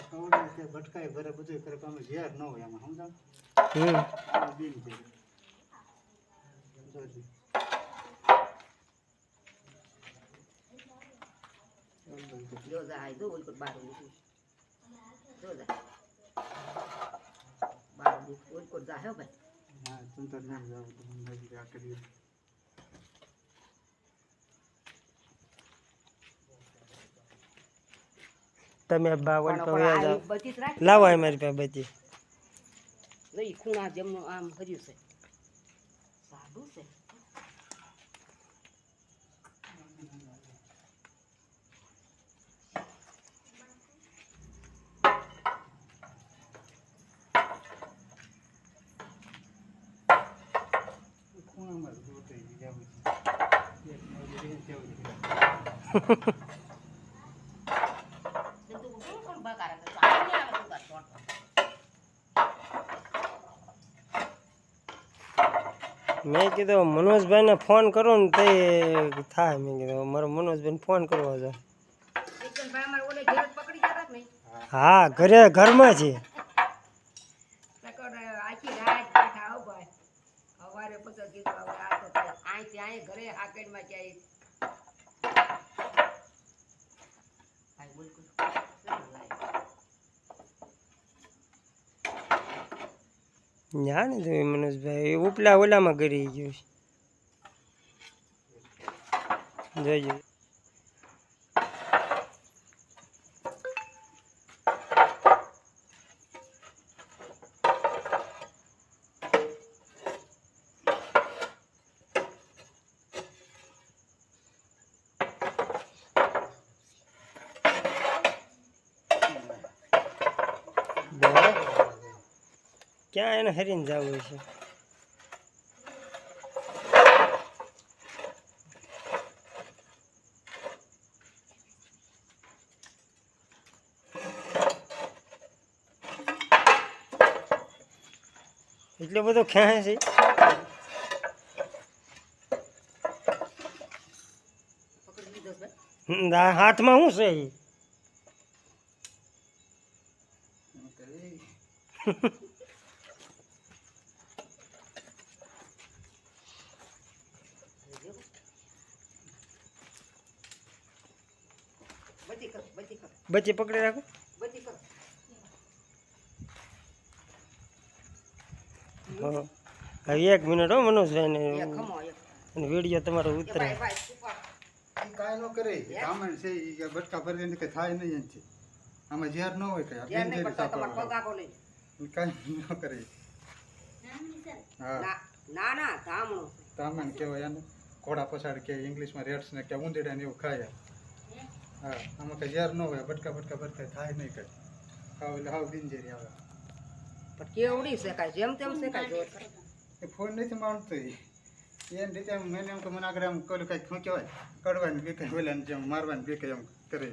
કવડે કે ભટકાય ભરે બધું કરે પણ ઝેર ન હોય આમાં સમજાવ આ બીન છે જોજી જો જાય જો ઓલ કોટ બાર નીકળી જો જાય બાર નીકળી ઓલ કોટ જાય ભાઈ હા તું તો ના જાવ તો મને નજીક આ કરી તમે બાવળ તો જાવ લાવો અમારી પાસે બધી લઈ ખૂણા જેમનું આમ કર્યું છે સાદું છે ખૂણામાં જોતે જાવ એક નજરે જાવ તું કોણ બગાર છે સામે આવે તું કાટ મેં કીધું મનોજભાઈને ફોન કરો ને તે થાય મેં કીધું મારો મનોજભાઈને ફોન કરવો છે એકદમ ભાઈ અમાર ઓલે ઘેર પકડી જતા ને હા ઘરે ઘરમાં છે તકર આખી રાત બેઠા હો ભાઈ સવારે પછી કીધું હવે આ તો આઈ ત્યાં ઘરે હાકેડમાં ક્યાંય ભાઈ બોલ કોણ જાણે તો મનોજભાઈ ઉપલા ઓલામાં ગરી ગયું છે જોઈજો ક્યાં એને હરીને જવું છે એટલો બધો ખ્યા છે પકડી લીધો ભાઈ હાથમાં શું છે બધી કર બચ્ચે પકડી રાખો બધી કર હવે 1 મિનિટ હો મનોજભાઈને એક ખમો એક અને વિડીયો તમારો ઉતરે ભાઈ ભાઈ સુપાડ કાંઈ ન કરે સામાન છે ઈ કે બટકા ભરી દે કે થાય નહીં એમ છે આમાં ઝેર ન હોય કઈ ધ્યાન નહીં પડતા તમાર પગ આગો નહીં કાંઈ ન કરે હા ના ના ધામણો સામાન કહેવાય એને ઘોડા પછાડ કે ઇંગ્લિશમાં રેટ્સ ને કે ઊંધેડા ને એવું ખાય હા આમાં કઈ ઝેર ન હોય બટકા ભરતા થાય નહીં કઈ ખાવ એટલે હાવ બિનઝેરી આવે પણ કેવડી છે કાંઈ જેમ તેમ છે કાંઈ જોર એ ફોન નથી માનતો એને રીતે મને એમ કે મને આગળ એમ કહ્યું કંઈક શું કહેવાય કડવાની બીકે ઓલાને જેમ મારવાની બીકે એમ કરે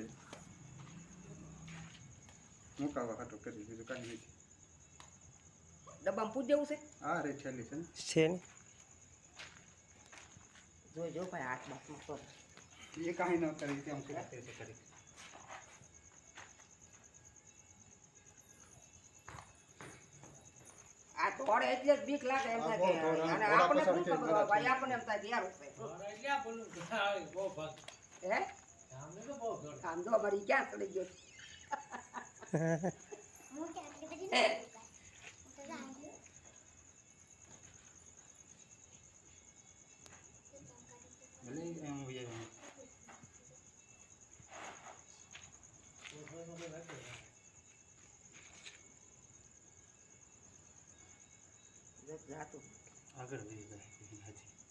મુકાવા હાટું કરી બીજું કાંઈ નથી ડબ્બામાં પૂજ દેવું છે આ રે છેલ્લી છે ને છે ને જોઈ ભાઈ હાથ બાથમાં તો એ કાંઈ ન કરી તેમ શું કરે છે કરી આ દોડે એટલે જ બીક લાગે એમ થાય કે અને આપણે શું ખબર ભાઈ આપણને એમ થાય તૈયાર હશે હે કામ તો અમારી ક્યાં ચડી ગયો ભલે એમ હોય જાતું આગળ વધી જાય હાજી